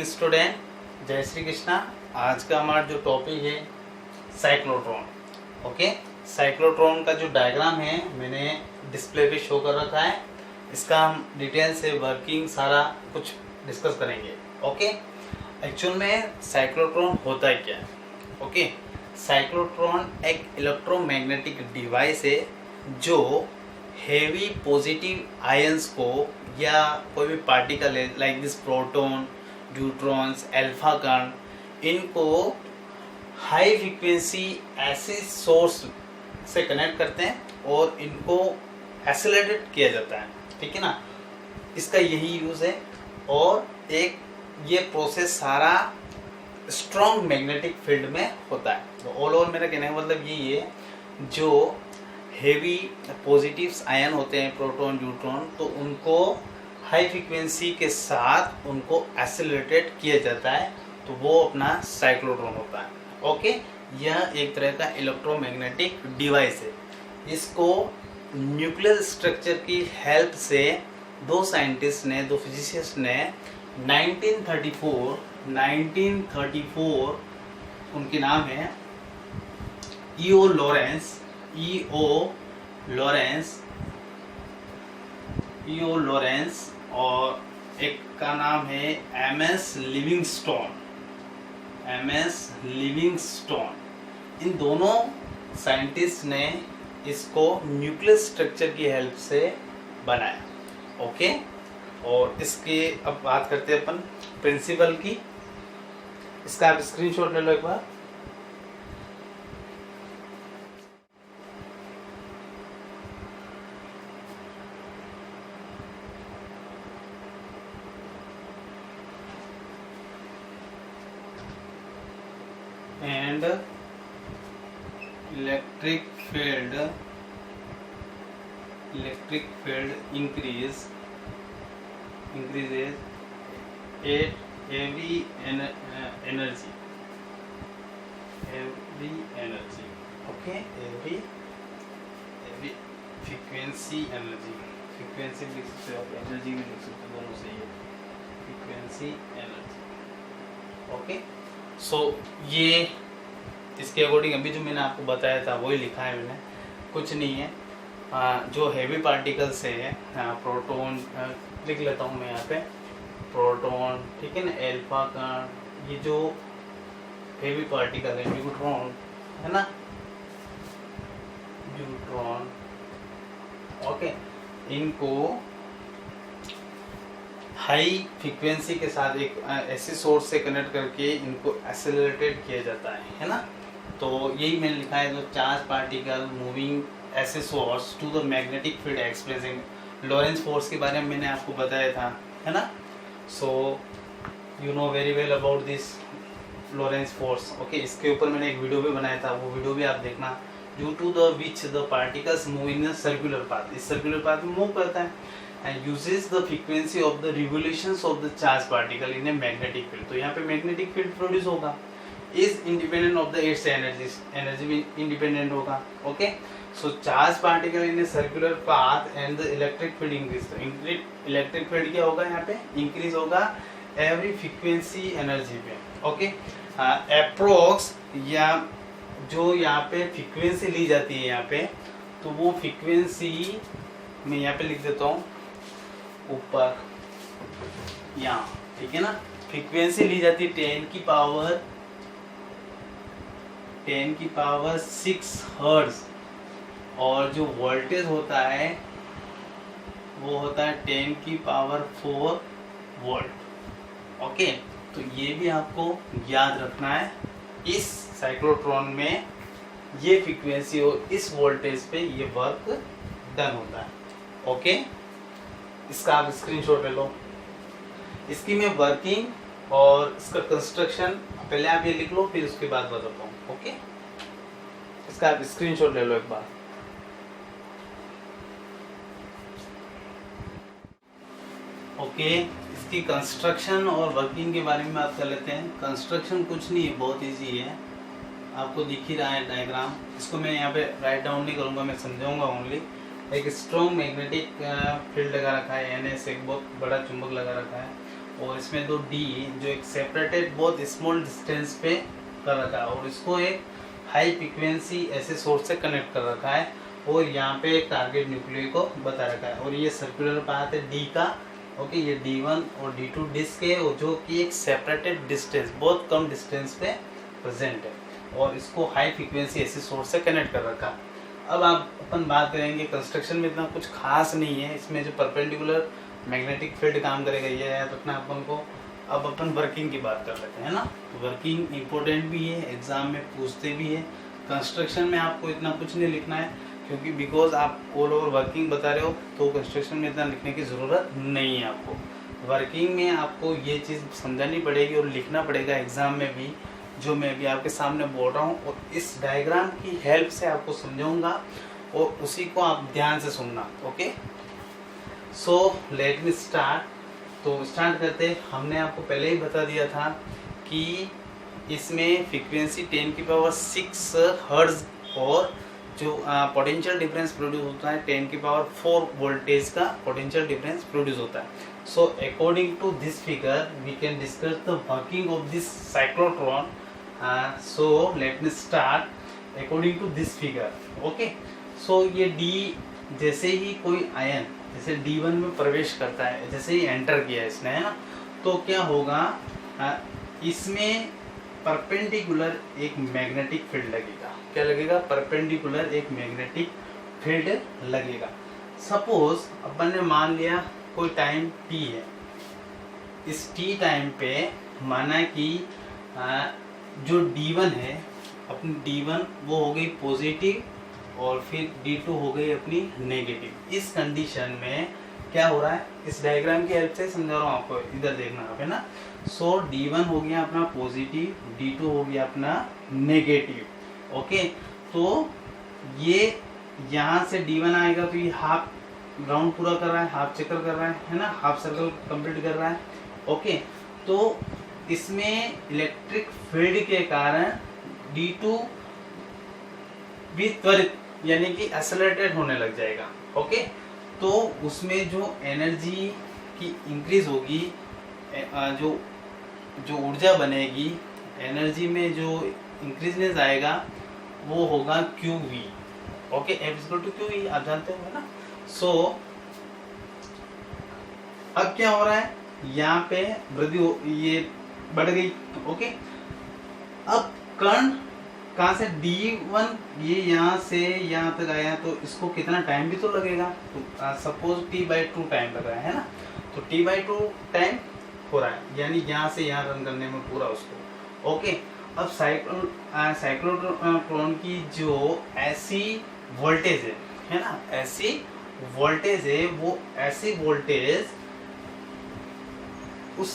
Student, जय श्री कृष्णा। आज का हमारा जो टॉपिक है साइक्लोट्रॉन। ओके, साइक्लोट्रॉन का जो डायग्राम है मैंने डिस्प्ले पे शो कर रखा है। इसका हम डिटेल से वर्किंग सारा कुछ डिस्कस करेंगे। ओके, एक्चुअल में साइक्लोट्रॉन होता है क्या? ओके, साइक्लोट्रॉन एक इलेक्ट्रोमैग्नेटिक डिवाइस है जो हेवी पॉजिटिव आयंस को या कोई भी पार्टिकल है like this proton, neutrons, alpha कण, इनको हाई फ्रीक्वेंसी ऐसे सोर्स से कनेक्ट करते हैं और इनको एक्सेलरेट किया जाता है। ठीक है ना, इसका यही यूज़ है। और एक ये प्रोसेस सारा स्ट्रॉन्ग मैग्नेटिक फील्ड में होता है। तो ऑल ओवर मेरा कहने का मतलब यही है, जो हेवी पॉजिटिव्स आयन होते हैं प्रोटॉन, न्यूट्रॉन, तो उनको हाई फ्रीक्वेंसी के साथ उनको एक्सेलरेटेड किया जाता है, तो वो अपना साइक्लोट्रॉन होता है। ओके, यह एक तरह का इलेक्ट्रोमैग्नेटिक डिवाइस है। इसको न्यूक्लियर स्ट्रक्चर की हेल्प से दो साइंटिस्ट ने, दो फिजिसिस्ट ने 1934 उनके नाम है ईओ लॉरेंस और एक का नाम है एमएस लिविंगस्टोन। इन दोनों साइंटिस्ट ने इसको न्यूक्लियर स्ट्रक्चर की हेल्प से बनाया। ओके, और इसके अब बात करते हैं अपन प्रिंसिपल की। इसका आप स्क्रीनशॉट ले लो एक बार। And electric field increases at every energy. Okay, every frequency energy भी लिख सकते हो आप, एनर्जी भी लिख सकते हो, दोनों सही है। Frequency energy. ओके, सो ये इसके अकॉर्डिंग अभी जो मैंने आपको बताया था वही लिखा है मैंने, कुछ नहीं है। जो हेवी पार्टिकल्स है, प्रोटॉन लिख लेता हूँ मैं यहाँ पे, प्रोटॉन, ठीक है ना, अल्फा कण, ये जो हेवी पार्टिकल है, न्यूट्रॉन है ना, न्यूट्रॉन। ओके, इनको हाई फ्रीक्वेंसी के साथ एक ऐसे सोर्स से कनेक्ट करके इनको एक्सेलरेटेड किया जाता है ना। तो यही मैंने लिखा है, जो चार्ज पार्टिकल मूविंग ऐसे source to the magnetic field experiencing Lorentz force के बारे में मैंने आपको बताया था, है ना। So you know very well about this Lorentz force. Okay, इसके ऊपर मैंने एक वीडियो भी बनाया था, वो वीडियो भी आप देखना। Due to the which the particles move in circular path, इस सर्कुलर पाथ में मूव करता है and uses the frequency of the revolutions of the charged particle in a magnetic field। तो यहाँ पे magnetic field प्रोड्यूस होगा, is independent of the its energies, energy भी independent होगा। Okay, so charge particle in a circular path and the electric field increase. तो electric field क्या होगा यहाँ पे? इंक्रीज होगा एवरी फ्रीक्वेंसी एनर्जी पे। ओके, अप्रोक्स या जो यहाँ पे फ्रीक्वेंसी ली जाती है यहाँ पे, तो वो फ्रीक्वेंसी मैं यहाँ पे लिख देता हूँ ऊपर यहाँ, ठीक है ना। फ्रीक्वेंसी ली जाती है 10 की पावर 6 हर्ट्ज, और जो वोल्टेज होता है वो होता है 10 की पावर 4 वोल्ट। ओके, तो ये भी आपको याद रखना है। इस साइक्लोट्रॉन में ये फ्रीक्वेंसी और इस वोल्टेज पे ये वर्क डन होता है। ओके, इसका आप स्क्रीनशॉट ले लो। इसकी मैं वर्किंग और इसका कंस्ट्रक्शन पहले आप ये लिख लो, फिर उसके बाद बताता हूँ। ओके, इसका आप स्क्रीनशॉट ले लो एक बार। ओके, इसकी कंस्ट्रक्शन और वर्किंग के बारे में बात कर लेते हैं। कंस्ट्रक्शन कुछ नहीं है, बहुत इजी है, आपको दिख ही रहा है डायग्राम। इसको मैं यहाँ पे राइट डाउन नहीं करूँगा, मैं समझाऊंगा ओनली। एक स्ट्रॉन्ग मैग्नेटिक फील्ड लगा रखा है, NS एक बहुत बड़ा चुंबक लगा रखा है, और इसमें दो डी जो एक सेपरेटेड बहुत स्मॉल डिस्टेंस पे कर रखा है, और इसको एक हाई फ्रिक्वेंसी ऐसे सोर्स से कनेक्ट कर रखा है, और यहाँ पे एक टारगेट न्यूक्लियर को बता रखा है। और ये सर्कुलर पाथ है डी का, ओके। ये D1 और D2 डिस्क है, और जो कि एक सेपरेटेड डिस्टेंस, बहुत कम डिस्टेंस पे प्रेजेंट है, और इसको हाई फ्रिक्वेंसी ऐसे सोर्स से कनेक्ट कर रखा है। अब आप अपन बात करेंगे, कंस्ट्रक्शन में इतना कुछ खास नहीं है, इसमें जो परपेंडिकुलर मैग्नेटिक फील्ड काम करेगा ये याद रखना अपन को। अब अपन वर्किंग की बात कर लेते हैं ना। तो वर्किंग इम्पोर्टेंट भी है, एग्जाम में पूछते भी है। कंस्ट्रक्शन में आपको इतना कुछ नहीं लिखना है, क्योंकि बिकॉज आप ऑल ओवर वर्किंग बता रहे हो, तो कंस्ट्रक्शन में इतना लिखने की ज़रूरत नहीं है आपको। वर्किंग में आपको ये चीज़ समझानी पड़ेगी और लिखना पड़ेगा एग्ज़ाम में भी, जो मैं भी आपके सामने बोल रहा हूँ, और इस डायग्राम की हेल्प से आपको समझाऊंगा, और उसी को आप ध्यान से सुनना, ओके। सो लेट मी स्टार्ट। तो स्टार्ट करते, हमने आपको पहले ही बता दिया था कि इसमें फ्रीक्वेंसी 10⁶ हर्ट्ज, और जो पोटेंशियल डिफरेंस प्रोड्यूस होता है 10⁴ वोल्टेज का पोटेंशियल डिफरेंस प्रोड्यूस होता है। So according to this figure we can discuss the working of this cyclotron. So let me start according to this figure, okay. So ये D, जैसे ही कोई ion जैसे D1 में प्रवेश करता है, जैसे ही एंटर किया इसने, है ना, तो क्या होगा, इसमें परपेंडिकुलर एक मैग्नेटिक फील्ड लगेगा। क्या लगेगा? परपेंडिकुलर एक मैग्नेटिक फील्ड लगेगा। सपोज अपन ने मान लिया कोई टाइम t है, इस t टाइम पे माना कि जो D1 है अपनी D1 वो हो गई पॉजिटिव, और फिर D2 हो गई अपनी नेगेटिव। इस कंडीशन में क्या हो रहा है, इस डायग्राम की हेल्प से समझा रहा हूँ आपको, इधर देखना आप, है ना। सो D1 हो गया अपना पॉजिटिव, D2 हो गया अपना नेगेटिव, ओके। तो ये यहाँ से D1 आएगा, तो ये हाफ राउंड पूरा कर रहा है, हाफ चक्कर कर रहा है ना, हाफ सर्कल कंप्लीट कर रहा है, ओके। तो इसमें इलेक्ट्रिक फील्ड के कारण D2 भी त्वरित यानी कि एक्सेलरेटेड होने लग जाएगा, ओके। तो उसमें जो एनर्जी की इंक्रीज होगी, जो ऊर्जा बनेगी, एनर्जी में जो इंक्रीजनेस आएगा वो होगा QV, ओके। F=QE आप जानते हो ना। सो अब क्या हो रहा है, यहाँ पे वृद्धि ये बढ़ गई, ओके। अब कण कहाँ से D1 ये यहाँ से यहाँ तक आया, तो इसको कितना टाइम भी तो लगेगा। तो सपोज T/2 टाइम लगा है ना, तो T/2 टाइम हो रहा है, यानी यहाँ से यहाँ रन करने में पूरा उसको, ओके। अब साइक्लोट्रॉन की जो ऐसी वोल्टेज है ना, ऐसी वोल्टेज है, वो ऐसी वोल्टेज उस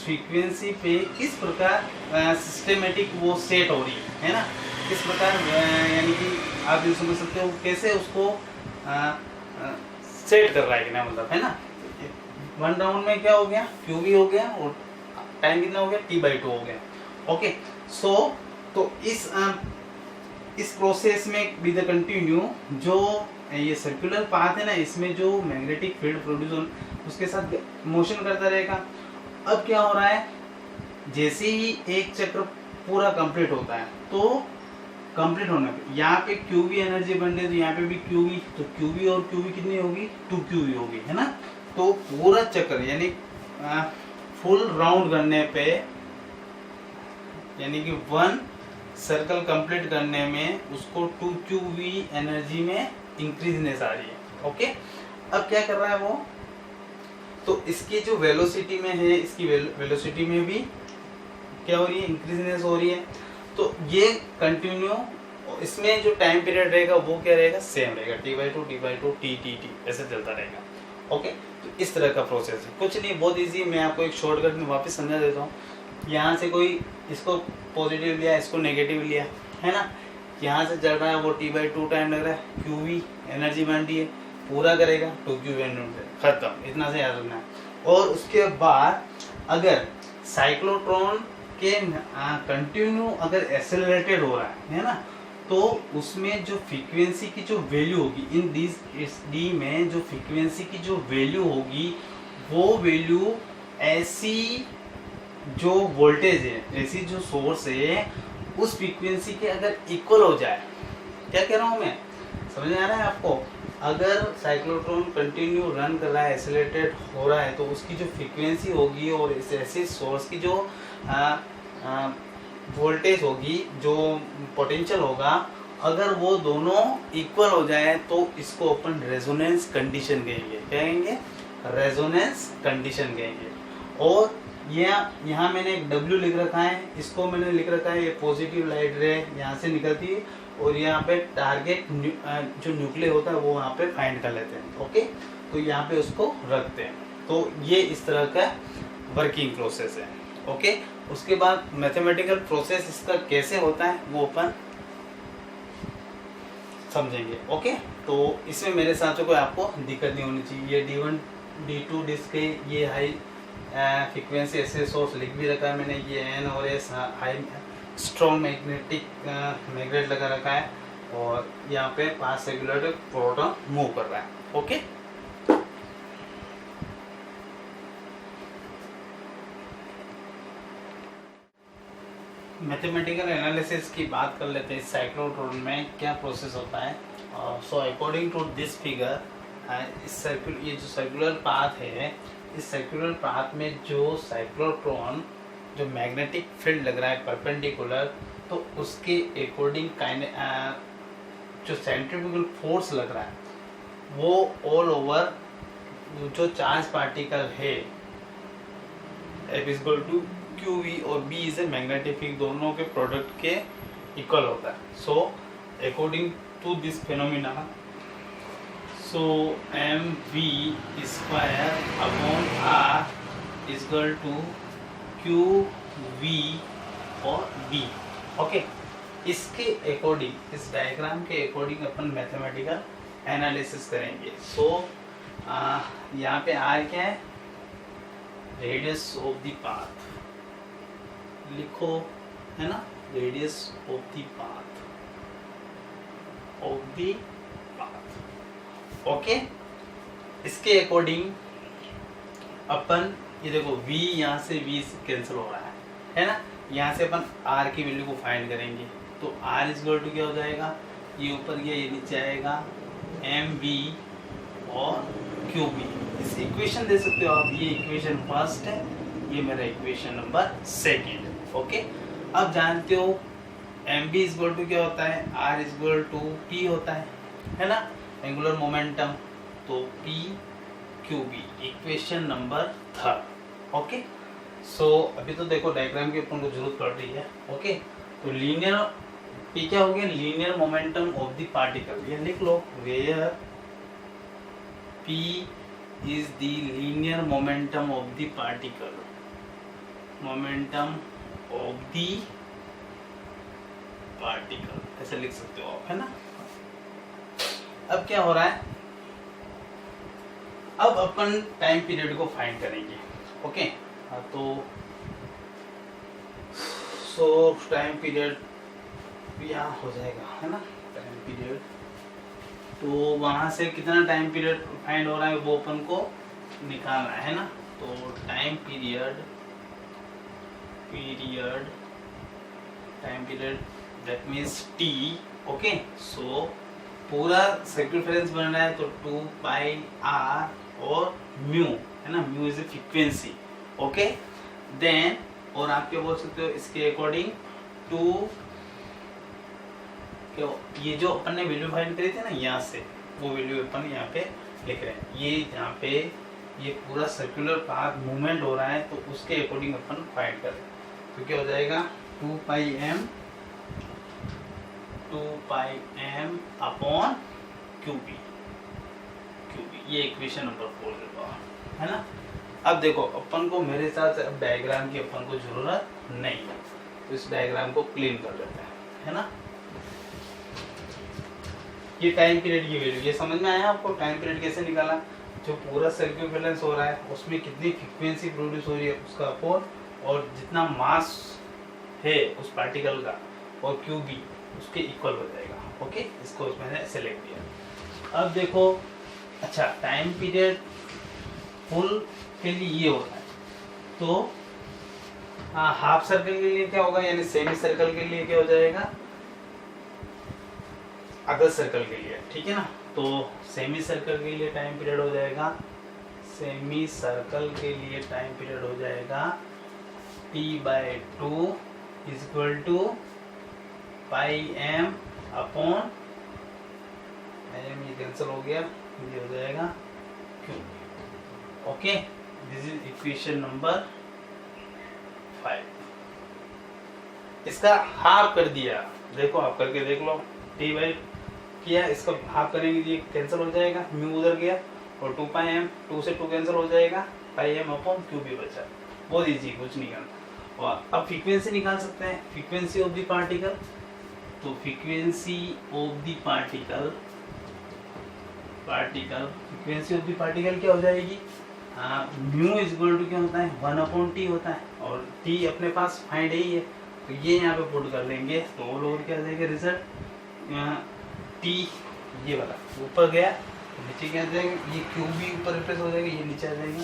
फ्रीक्वेंसी पे किस प्रकार सिस्टेमेटिक वो सेट हो रही है ना, किस प्रकार यानी कि आप ये समझ सकते हो कैसे उसको सेट कर रहा है कि ना, मतलब, है ना। 1 राउंड में क्या हो गया, QV हो गया, और टाइम कितना हो गया, T/2 हो गया, ओके। सो तो इस प्रोसेस में विद कंटिन्यू जो ये सर्कुलर पाथ है ना, इसमें जो मैग्नेटिक फील्ड प्रोड्यूस हो उसके साथ मोशन करता रहेगा। अब क्या हो रहा है, जैसे ही एक चक्र पूरा कंप्लीट होता है, तो कंप्लीट होने पे यहाँ पे QV एनर्जी बन रही है, तो यहाँ पे भी QV, तो QV और QV कितनी होगी, 2QV होगी, है ना। तो पूरा चक्र यानी फुल राउंड करने पे, यानी कि 1 सर्कल कंप्लीट करने में उसको 2QV एनर्जी में इंक्रीजनेस आ रही है, ओके। अब क्या कर रहा है वो, तो इसकी जो वेलोसिटी में है, इसकी वेलोसिटी में भी क्या हो रही है, इंक्रीजनेस हो रही है। तो ये कंटिन्यू, इसमें जो टाइम पीरियड रहेगा वो क्या रहेगा, सेम रहेगा, T/2 T ऐसे चलता रहेगा, ओके। तो इस तरह का प्रोसेस है, कुछ नहीं, बहुत इजी है। मैं आपको एक शॉर्टकट में वापस समझा देता हूँ। यहाँ से कोई इसको पॉजिटिव लिया, इसको नेगेटिव लिया, है ना, यहाँ से चल रहा है वो T/2 टाइम लग रहा है, QV एनर्जी बन रही है, पूरा करेगा 2QV एनर्जी, खत्म, इतना से याद रखना है। और उसके बाद अगर साइक्लोट्रॉन के कंटिन्यू अगर एक्सेलरेटेड हो रहा है ना, तो उसमें जो फ्रीक्वेंसी की जो वैल्यू होगी, इन दिस इस डी में जो फ्रीक्वेंसी की जो वैल्यू होगी वो वैल्यू ऐसी जो वोल्टेज है, ऐसी जो सोर्स है, उस फ्रीक्वेंसी के अगर इक्वल हो जाए, क्या कह रहा हूँ मैं, समझ में आ रहा है आपको? अगर साइक्लोट्रॉन कंटिन्यू रन कर रहा है, एक्सेलरेटेड हो रहा है, तो उसकी जो फ्रीक्वेंसी होगी और इस ऐसे सोर्स की जो वोल्टेज होगी, जो पोटेंशियल होगा, अगर वो दोनों इक्वल हो जाए तो इसको अपन रेजोनेंस कंडीशन कहेंगे। क्या कहेंगे? रेजोनेंस कंडीशन कहेंगे। और यहाँ मैंने एक W लिख रखा है, इसको मैंने लिख रखा है, ये पॉजिटिव लाइट रे यहाँ से निकलती है और यहाँ पे टारगेट जो न्यूक्लियर होता है वो वहाँ पे फाइंड कर लेते हैं। ओके, तो यहाँ पे उसको रखते हैं। तो ये इस तरह का वर्किंग प्रोसेस है। ओके, उसके बाद मैथमेटिकल प्रोसेस इसका कैसे होता है वो अपन समझेंगे। ओके, तो इसमें मेरे साथ कोई आपको दिक्कत नहीं होनी चाहिए। ये D1 D2 डिस्क है, ये हाई फ्रीक्वेंसी ऐसे सोर्स लिख भी रखा है मैंने, ये N और S हाई स्ट्रॉन्ग मैग्नेट लगा रखा है और यहाँ पे 5 सेक्युलर प्रोटॉन मूव कर रहा है। ओके, मैथमेटिकल एनालिसिस की बात कर लेते हैं। साइक्लोट्रॉन में क्या प्रोसेस होता है? So according to this figure, ये जो सर्कुलर पाथ है, इस सर्कुलर पाथ में जो साइक्लोट्रॉन जो मैग्नेटिक फील्ड लग रहा है परपेंडिकुलर, तो उसके अकॉर्डिंग जो सेंट्रीफ्यूगल फोर्स लग रहा है वो ऑल ओवर जो चार्ज पार्टिकल है F = QV और B is a magnetic field, दोनों के प्रोडक्ट के इक्वल होता है। So according to this phenomena, so mv² upon r = QV और B। ओके, इसके अकॉर्डिंग, इस डायग्राम के अकॉर्डिंग अपन मैथमेटिकल एनालिसिस करेंगे। सो यहाँ पे r क्या है? रेडियस ऑफ द पाथ लिखो, है ना, radius of the path, okay. इसके अकॉर्डिंग अपन ये देखो v, यहाँ से v कैंसिल हो रहा है ना, यहाँ से अपन r की वैल्यू को फाइंड करेंगे। तो r = क्या हो जाएगा? ये ऊपर गया, ये नीचे आएगा, mv और qv। इस इक्वेशन दे सकते हो आप, ये इक्वेशन फर्स्ट है, ये मेरा इक्वेशन नंबर सेकंड। ओके, अब जानते हो mv = क्या होता है? r = p होता है ना, एंगुलर मोमेंटम। तो p qb, equation number third. Okay, so अभी तो देखो डायग्राम की अपन को जरूरत पड़ रही है। ओके, तो लीनियर p क्या हो गया? Linear momentum of the particle. ये लिख लो, where p is the linear momentum of the particle, ऐसे लिख सकते हो आप, है ना। अब क्या हो रहा है? अब अपन टाइम पीरियड को फाइंड करेंगे। ओके, तो सो टाइम पीरियड यहाँ हो जाएगा, है ना, टाइम पीरियड। तो वहाँ से कितना टाइम पीरियड फाइंड हो रहा है वो अपन को निकालना है ना। तो time period that means t। Okay, so पूरा सर्कमफेरेंस बन रहा है तो 2πr और म्यू, है ना, mu is a frequency. Okay, then और आप क्या बोल सकते हो इसके अकॉर्डिंग टू, ये जो अपन ने वैल्यू फाइंड करी थी ना, यहाँ से वो वैल्यू अपन यहाँ पे लिख रहे हैं। ये यहाँ पे ये पूरा सर्कुलर पाथ मूवमेंट हो रहा है, तो उसके अकॉर्डिंग अपन फाइंड करें। तो क्या हो जाएगा? 2πm अपॉन QB, ये इक्वेशन नंबर 4 है ना। अब देखो अपन को, मेरे साथ अब डायग्राम की अपन को जरूरत नहीं है, तो इस डायग्राम को क्लीन कर लेते हैं, है ना। ये टाइम पीरियड की वैल्यू, ये समझ में आया आपको? टाइम पीरियड कैसे निकाला? जो पूरा सर्कुलेंस हो रहा है उसमें कितनी फ्रीक्वेंसी प्रोड्यूस हो रही है उसका अपॉन, और जितना मास है उस पार्टिकल का और QB उसके इक्वल हो जाएगा। ओके, इसको मैंने सेलेक्ट किया। अब देखो, अच्छा, टाइम पीरियड फुल के लिए ये होता है। तो हाफ सर्कल के लिए क्या होगा, यानी सेमी सर्कल के लिए क्या हो जाएगा, अगल सर्कल के लिए, ठीक है ना। तो सेमी सर्कल के लिए टाइम पीरियड हो जाएगा, सेमी सर्कल के लिए टाइम पीरियड हो जाएगा T/2 equal to pi m upon m, ये कैंसिल हो गया, ये हो जाएगा Q। Okay, this is equation number 5। इसका हाफ कर दिया, देखो आप करके देख लो, T बाई किया, इसका हाफ करेंगे, ये कैंसिल हो जाएगा, म्यू उधर गया, और 2 पाई m, 2 से 2 कैंसिल हो जाएगा, पाई m अपॉन क्यू भी बचा। बहुत इजी, कुछ नहीं करना। और अब फ्रीक्वेंसी निकाल सकते हैं, फ्रीक्वेंसी ऑफ द पार्टिकल। तो frequency of the particle frequency of the particle क्या हो जाएगी, म्यू इज इक्वल टू क्या होता है, 1/t होता है, और t अपने पास फाइंड ही है, तो ये यहाँ पे पुट कर लेंगे, तो ऑल ओवर क्या आ जाएगा रिजल्ट, t ये वाला ऊपर गया, नीचे क्या आ जाएगा, ये क्यू बी ऊपर रिप्लेस हो जाएगा, ये नीचे आ जाएगा,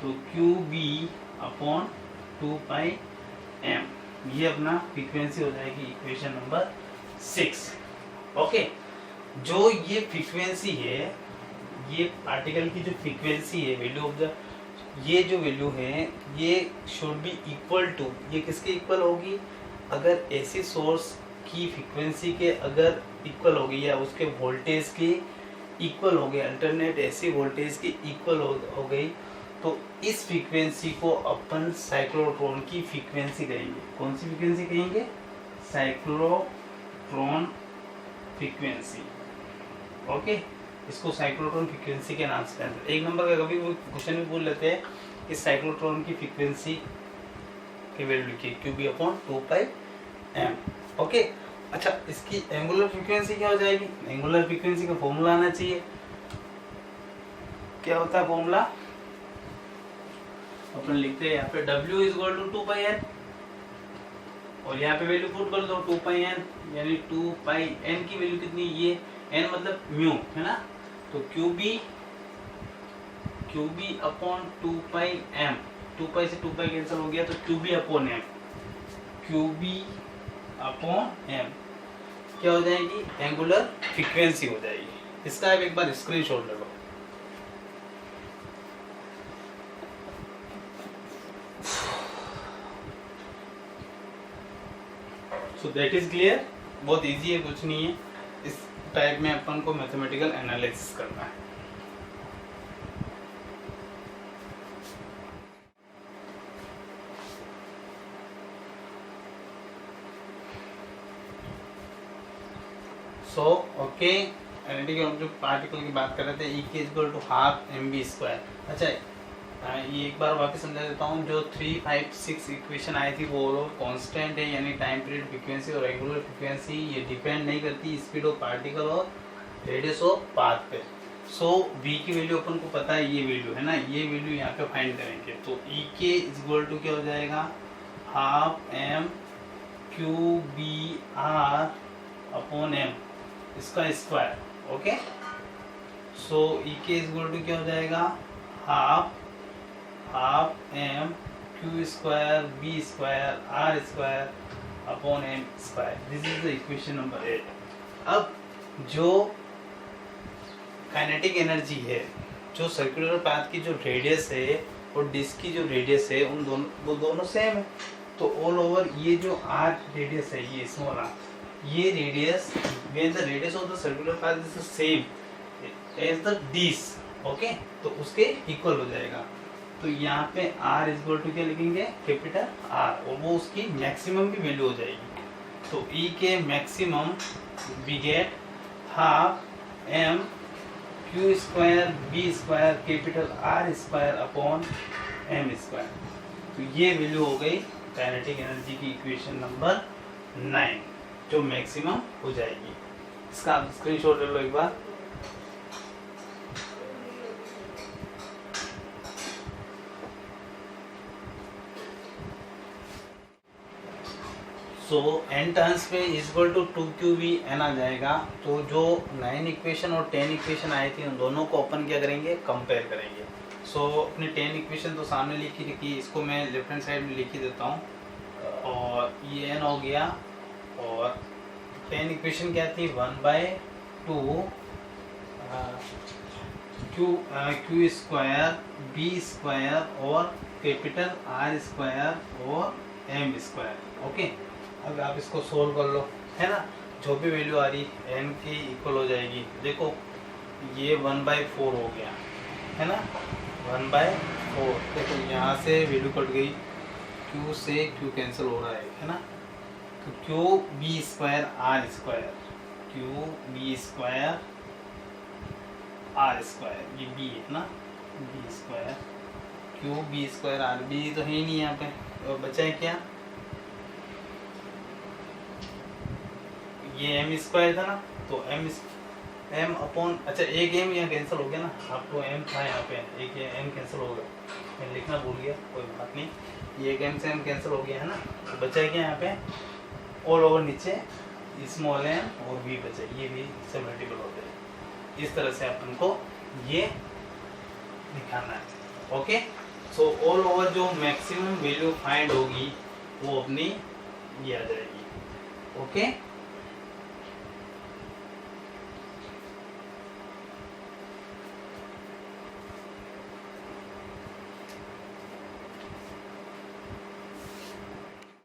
तो Q B upon 2 pi m, ये अपना फ्रीक्वेंसी हो जाएगी, इक्वेशन नंबर 6। ओके, जो ये फ्रीक्वेंसी है, ये पार्टिकल की जो फ्रीक्वेंसी है, वैल्यू ऑफ द, ये जो वैल्यू है, ये शुड बी इक्वल टू, ये किसके इक्वल होगी, अगर ऐसी सोर्स की फ्रीक्वेंसी के अगर इक्वल होगी, या उसके वोल्टेज के इक्वल हो गए, अल्टरनेट ऐसी वोल्टेज की इक्वल हो गई, तो इस फ्रीक्वेंसी को अपन साइक्लोट्रॉन की फ्रीक्वेंसी कहेंगे। कौन सी फ्रीक्वेंसी कहेंगे, साइक्लोट्रॉन फ्रीक्वेंसी। ओके, इसको साइक्लोट्रॉन फ्रीक्वेंसी के नाम से जानते हैं। 1 नंबर का कभी वो क्वेश्चन भी बोल लेते हैं कि साइक्लोट्रॉन की फ्रीक्वेंसी की वैल्यू लिखिए, Q B upon 2 pi m। Okay, अच्छा, इसकी एंगुलर फ्रीक्वेंसी क्या हो जाएगी, एंगुलर फ्रीक्वेंसी का फॉर्मूला आना चाहिए, क्या होता है फॉर्मूला, अपन लिखते हैं यहाँ पे W is equal to 2 pi n, और यहाँ पे वैल्यू पुट कर दो 2 पाई n, यानी 2 पाई n की वैल्यू कितनी, ये n मतलब म्यू है ना, तो Q B upon 2 pi m, 2 pi से 2 पाई कैंसिल हो गया, तो Q B upon m, Q B upon m क्या हो जाएगी, एंगुलर फ्रीक्वेंसी हो जाएगी। इसका आप एक बार स्क्रीनशॉट ले लो। सो दैट इज क्लियर, बहुत इजी है, कुछ नहीं है। इस टाइप में अपन को मैथमेटिकल एनालिसिस करना है। सो ओके, एनालिटिकल पार्टिकल की बात कर रहे थे, E is equal to half mv²। अच्छा, ये एक बार वापस समझा देता हूँ। जो 3, 5, 6 इक्वेशन आई थी वो कांस्टेंट है, यानी टाइम पीरियड फ्रीक्वेंसी और रेगुलर फ्रीक्वेंसी, ये डिपेंड नहीं करती स्पीड ऑफ पार्टिकल और रेडियस ऑफ पाथ पे। सो v की वैल्यू अपन को पता है, ये वैल्यू है ना, ये वैल्यू यहाँ पे फाइंड करेंगे। तो E के इज इक्वल टू क्या हो जाएगा, half m Q B R upon m, इसका स्क्वायर। ओके, सो E के इज इक्वल टू क्या हो जाएगा, half m Q square B square R square upon m square. This is the equation number 8। अब जो काइनेटिक एनर्जी है, जो circular path की जो रेडियस है और डिस्क की जो रेडियस है, वो दोनों सेम है। तो ऑल ओवर ये जो r रेडियस है, ये स्मॉल r, ये radius, when the radius of the circular path is the same as the disc, okay, तो उसके इक्वल हो जाएगा। तो यहाँ पे r इज इक्वल टू क्या लिखेंगे, कैपिटल R, और वो उसकी मैक्सिमम की वैल्यू हो जाएगी। तो E के maximum we get half m Q square B square capital R square upon m square. तो ये वैल्यू हो गई काइनेटिक एनर्जी की इक्वेशन नंबर 9, जो मैक्सिमम हो जाएगी। इसका आप स्क्रीनशॉट ले लो एक बार। सो एन टर्न्स पे इक्वल टू 2qv n आ जाएगा। तो जो 9 इक्वेशन और 10 इक्वेशन आई थी, उन दोनों को अपन क्या करेंगे, कंपेयर करेंगे। सो अपनी 10 इक्वेशन तो सामने लिखी रखी, इसको मैं लेफ्ट हैंड साइड में लिख ही देता हूँ। और ये n हो गया, और 10 इक्वेशन क्या थी, 1/2 क्यू स्क्वायर बी स्क्वायर और कैपिटल आर स्क्वायर और एम स्क्वायर। ओके, अब आप इसको सोल्व कर लो, है ना। जो भी वैल्यू आ रही n की इक्वल हो जाएगी। देखो ये 1/4 हो गया, है ना, 1/4। देखो यहाँ से वैल्यू कट गई, q से q कैंसिल हो रहा है ना। तो Q B square R square, Q B square R square, ये बी है ना, B square Q B square R, B तो है ही नहीं यहाँ पे, और बचा है क्या, ये एम स्क्वायर था ना, तो एम अपॉन, अच्छा एक एम यहाँ कैंसिल हो गया ना, आपको एम था यहाँ पे, एक एम कैंसिल हो गया, मैं लिखना भूल गया, कोई बात नहीं, ये एक एम से एम कैंसिल हो गया है ना। तो बचा है क्या यहाँ पे, ऑल ओवर नीचे स्मॉल एम और वी बचा, ये भी इससे मल्टीपल होते हैं। इस तरह से अपन को ये दिखाना है। ओके, सो ऑल ओवर जो मैक्सिमम वैल्यू फाइंड होगी वो अपनी ये आ जाएगी। ओके।